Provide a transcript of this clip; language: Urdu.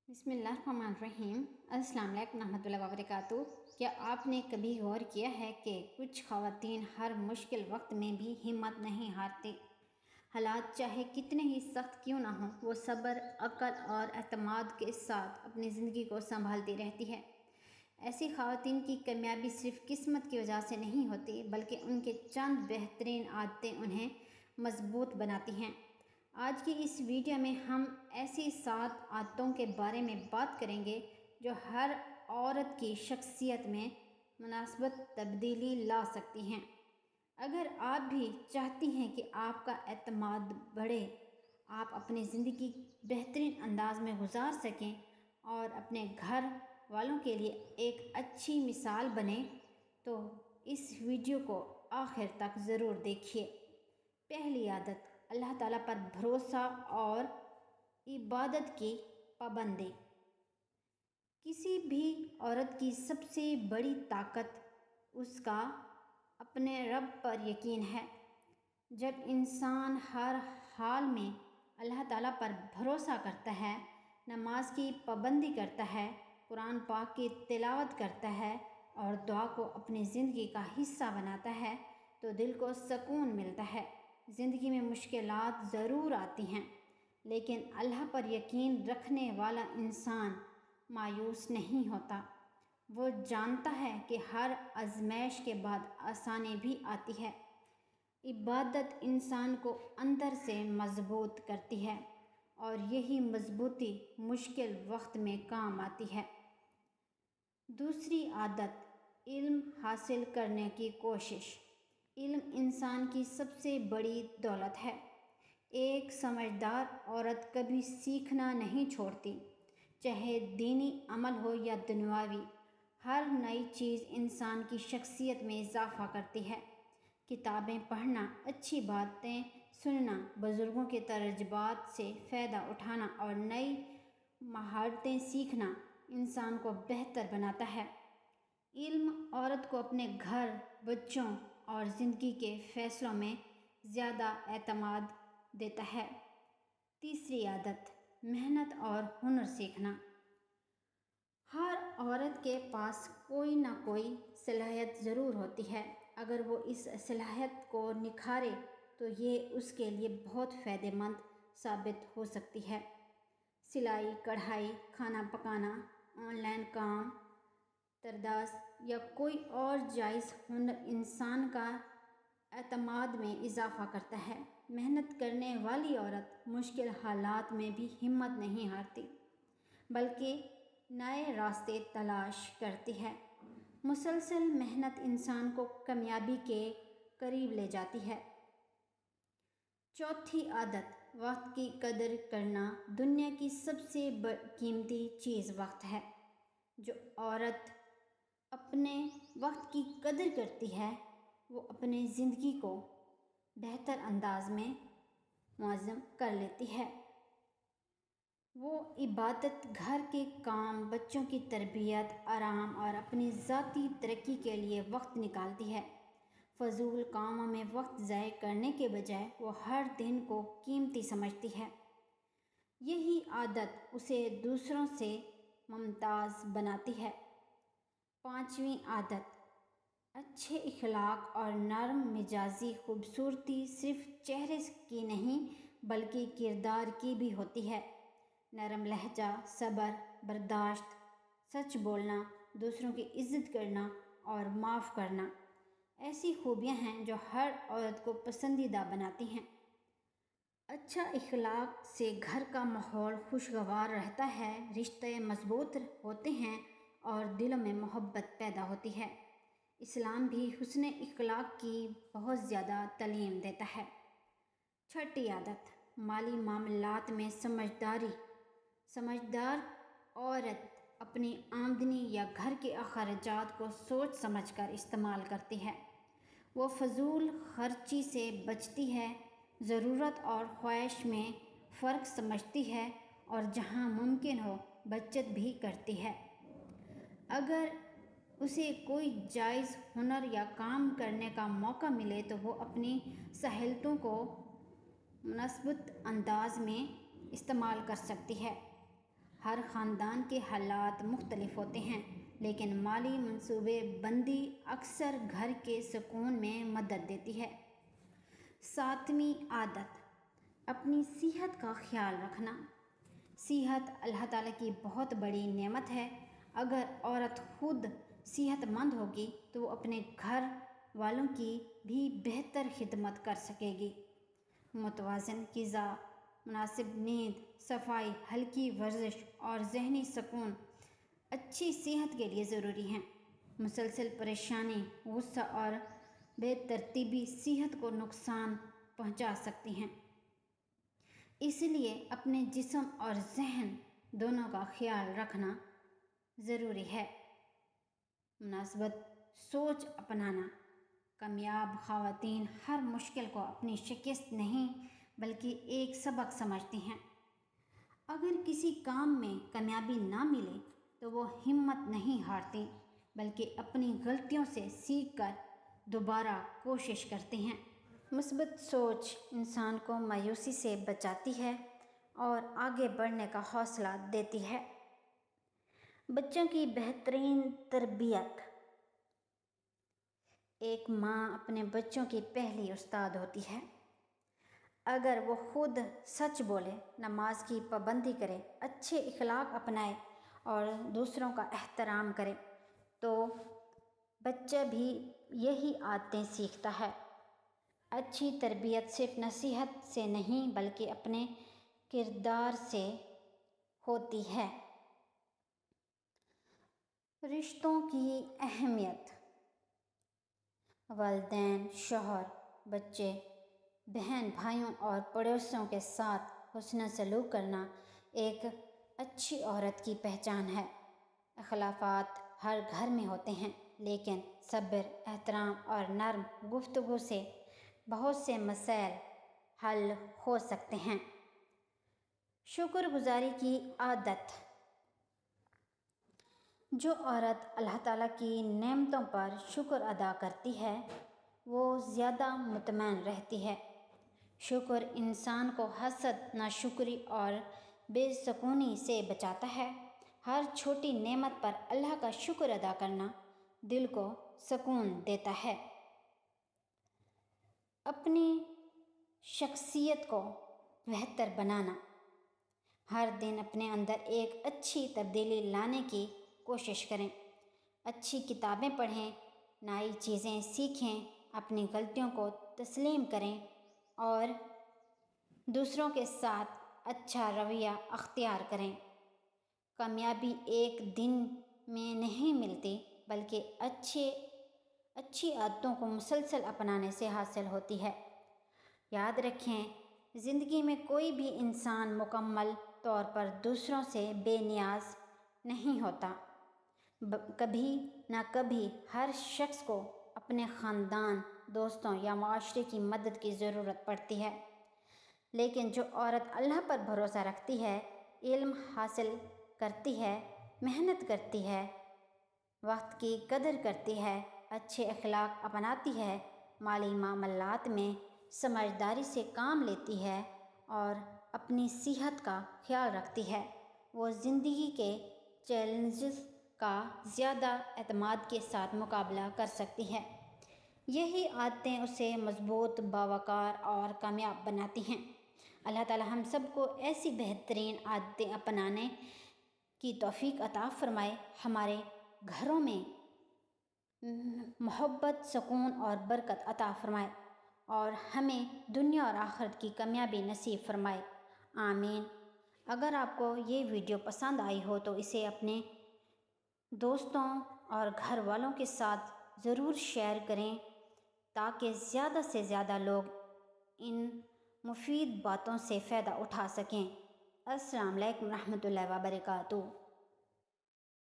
بسم اللہ الرحمن الرحیم۔ السلام علیکم ورحمۃ اللہ وبرکاتہ۔ کیا آپ نے کبھی غور کیا ہے کہ کچھ خواتین ہر مشکل وقت میں بھی ہمت نہیں ہارتی؟ حالات چاہے کتنے ہی سخت کیوں نہ ہوں، وہ صبر، عقل اور اعتماد کے ساتھ اپنی زندگی کو سنبھالتی رہتی ہے۔ ایسی خواتین کی کامیابی صرف قسمت کی وجہ سے نہیں ہوتی، بلکہ ان کے چند بہترین عادتیں انہیں مضبوط بناتی ہیں۔ آج کی اس ویڈیو میں ہم ایسی 7 عادتوں کے بارے میں بات کریں گے جو ہر عورت کی شخصیت میں مناسب تبدیلی لا سکتی ہیں۔ اگر آپ بھی چاہتی ہیں کہ آپ کا اعتماد بڑھے، آپ اپنی زندگی بہترین انداز میں گزار سکیں اور اپنے گھر والوں کے لیے ایک اچھی مثال بنیں، تو اس ویڈیو کو آخر تک ضرور دیکھیے۔ پہلی عادت: اللہ تعالیٰ پر بھروسہ اور عبادت کی پابندی۔ کسی بھی عورت کی سب سے بڑی طاقت اس کا اپنے رب پر یقین ہے۔ جب انسان ہر حال میں اللہ تعالیٰ پر بھروسہ کرتا ہے، نماز کی پابندی کرتا ہے، قرآن پاک کی تلاوت کرتا ہے اور دعا کو اپنی زندگی کا حصہ بناتا ہے، تو دل کو سکون ملتا ہے۔ زندگی میں مشکلات ضرور آتی ہیں، لیکن اللہ پر یقین رکھنے والا انسان مایوس نہیں ہوتا۔ وہ جانتا ہے کہ ہر آزمائش کے بعد آسانی بھی آتی ہے۔ عبادت انسان کو اندر سے مضبوط کرتی ہے اور یہی مضبوطی مشکل وقت میں کام آتی ہے۔ دوسری عادت: علم حاصل کرنے کی کوشش۔ علم انسان کی سب سے بڑی دولت ہے۔ ایک سمجھدار عورت کبھی سیکھنا نہیں چھوڑتی، چاہے دینی عمل ہو یا دنیاوی۔ ہر نئی چیز انسان کی شخصیت میں اضافہ کرتی ہے۔ کتابیں پڑھنا، اچھی باتیں سننا، بزرگوں کے تجربات سے فائدہ اٹھانا اور نئی مہارتیں سیکھنا انسان کو بہتر بناتا ہے۔ علم عورت کو اپنے گھر، بچوں اور زندگی کے فیصلوں میں زیادہ اعتماد دیتا ہے۔ تیسری عادت: محنت اور ہنر سیکھنا۔ ہر عورت کے پاس کوئی نہ کوئی صلاحیت ضرور ہوتی ہے۔ اگر وہ اس صلاحیت کو نکھارے تو یہ اس کے لیے بہت فائدہ مند ثابت ہو سکتی ہے۔ سلائی، کڑھائی، کھانا پکانا، آن لائن کام، ترداس یا کوئی اور جائز ہنر انسان کا اعتماد میں اضافہ کرتا ہے۔ محنت کرنے والی عورت مشکل حالات میں بھی ہمت نہیں ہارتی، بلکہ نئے راستے تلاش کرتی ہے۔ مسلسل محنت انسان کو کامیابی کے قریب لے جاتی ہے۔ چوتھی عادت: وقت کی قدر کرنا۔ دنیا کی سب سے قیمتی چیز وقت ہے۔ جو عورت اپنے وقت کی قدر کرتی ہے، وہ اپنی زندگی کو بہتر انداز میں منظم کر لیتی ہے۔ وہ عبادت، گھر کے کام، بچوں کی تربیت، آرام اور اپنی ذاتی ترقی کے لیے وقت نکالتی ہے۔ فضول کاموں میں وقت ضائع کرنے کے بجائے وہ ہر دن کو قیمتی سمجھتی ہے۔ یہی عادت اسے دوسروں سے ممتاز بناتی ہے۔ پانچویں عادت: اچھے اخلاق اور نرم مزاجی۔ خوبصورتی صرف چہرے کی نہیں بلکہ کردار کی بھی ہوتی ہے۔ نرم لہجہ، صبر، برداشت، سچ بولنا، دوسروں کی عزت کرنا اور معاف کرنا ایسی خوبیاں ہیں جو ہر عورت کو پسندیدہ بناتی ہیں۔ اچھا اخلاق سے گھر کا ماحول خوشگوار رہتا ہے، رشتے مضبوط ہوتے ہیں اور دلوں میں محبت پیدا ہوتی ہے۔ اسلام بھی حسن اخلاق کی بہت زیادہ تعلیم دیتا ہے۔ چھٹی عادت: مالی معاملات میں سمجھداری۔ سمجھدار عورت اپنی آمدنی یا گھر کے اخراجات کو سوچ سمجھ کر استعمال کرتی ہے۔ وہ فضول خرچی سے بچتی ہے، ضرورت اور خواہش میں فرق سمجھتی ہے اور جہاں ممکن ہو بچت بھی کرتی ہے۔ اگر اسے کوئی جائز ہنر یا کام کرنے کا موقع ملے تو وہ اپنی صلاحیتوں کو مناسب انداز میں استعمال کر سکتی ہے۔ ہر خاندان کے حالات مختلف ہوتے ہیں، لیکن مالی منصوبے بندی اکثر گھر کے سکون میں مدد دیتی ہے۔ 7ویں عادت، اپنی صحت کا خیال رکھنا۔ صحت اللہ تعالیٰ کی بہت بڑی نعمت ہے۔ اگر عورت خود صحت مند ہوگی تو وہ اپنے گھر والوں کی بھی بہتر خدمت کر سکے گی۔ متوازن غذا، مناسب نیند، صفائی، ہلکی ورزش اور ذہنی سکون اچھی صحت کے لیے ضروری ہیں۔ مسلسل پریشانی، غصہ اور بے ترتیبی صحت کو نقصان پہنچا سکتی ہیں۔ اس لیے اپنے جسم اور ذہن دونوں کا خیال رکھنا ضروری ہے۔ مناسبت سوچ اپنانا۔ کامیاب خواتین ہر مشکل کو اپنی شکست نہیں بلکہ ایک سبق سمجھتی ہیں۔ اگر کسی کام میں کامیابی نہ ملے تو وہ ہمت نہیں ہارتی بلکہ اپنی غلطیوں سے سیکھ کر دوبارہ کوشش کرتی ہیں۔ مثبت سوچ انسان کو مایوسی سے بچاتی ہے اور آگے بڑھنے کا حوصلہ دیتی ہے۔ بچوں کی بہترین تربیت۔ ایک ماں اپنے بچوں کی پہلی استاد ہوتی ہے۔ اگر وہ خود سچ بولے، نماز کی پابندی کرے، اچھے اخلاق اپنائے اور دوسروں کا احترام کرے تو بچہ بھی یہی عادتیں سیکھتا ہے۔ اچھی تربیت صرف نصیحت سے نہیں بلکہ اپنے کردار سے ہوتی ہے۔ رشتوں کی اہمیت۔ والدین، شوہر، بچے، بہن بھائیوں اور پڑوسیوں کے ساتھ حسن سلوک کرنا ایک اچھی عورت کی پہچان ہے۔ اختلافات ہر گھر میں ہوتے ہیں، لیکن صبر، احترام اور نرم گفتگو سے بہت سے مسائل حل ہو سکتے ہیں۔ شکر گزاری کی عادت۔ جو عورت اللہ تعالیٰ کی نعمتوں پر شکر ادا کرتی ہے وہ زیادہ مطمئن رہتی ہے۔ شکر انسان کو حسد، ناشکری اور بے سکونی سے بچاتا ہے۔ ہر چھوٹی نعمت پر اللہ کا شکر ادا کرنا دل کو سکون دیتا ہے۔ اپنی شخصیت کو بہتر بنانا۔ ہر دن اپنے اندر ایک اچھی تبدیلی لانے کی کوشش کریں۔ اچھی کتابیں پڑھیں، نئی چیزیں سیکھیں، اپنی غلطیوں کو تسلیم کریں اور دوسروں کے ساتھ اچھا رویہ اختیار کریں۔ کامیابی ایک دن میں نہیں ملتی بلکہ اچھی عادتوں کو مسلسل اپنانے سے حاصل ہوتی ہے۔ یاد رکھیں، زندگی میں کوئی بھی انسان مکمل طور پر دوسروں سے بے نیاز نہیں ہوتا۔ کبھی نہ کبھی ہر شخص کو اپنے خاندان، دوستوں یا معاشرے کی مدد کی ضرورت پڑتی ہے، لیکن جو عورت اللہ پر بھروسہ رکھتی ہے، علم حاصل کرتی ہے، محنت کرتی ہے، وقت کی قدر کرتی ہے، اچھے اخلاق اپناتی ہے، مالی معاملات میں سمجھداری سے کام لیتی ہے اور اپنی صحت کا خیال رکھتی ہے، وہ زندگی کے چیلنجز کا زیادہ اعتماد کے ساتھ مقابلہ کر سکتی ہے۔ یہی عادتیں اسے مضبوط، باوقار اور کامیاب بناتی ہیں۔ اللہ تعالی ہم سب کو ایسی بہترین عادتیں اپنانے کی توفیق عطا فرمائے، ہمارے گھروں میں محبت، سکون اور برکت عطا فرمائے اور ہمیں دنیا اور آخرت کی کامیابی نصیب فرمائے، آمین۔ اگر آپ کو یہ ویڈیو پسند آئی ہو تو اسے اپنے دوستوں اور گھر والوں کے ساتھ ضرور شیئر کریں تاکہ زیادہ سے زیادہ لوگ ان مفید باتوں سے فائدہ اٹھا سکیں۔ السلام علیکم ورحمۃ اللہ وبرکاتہ۔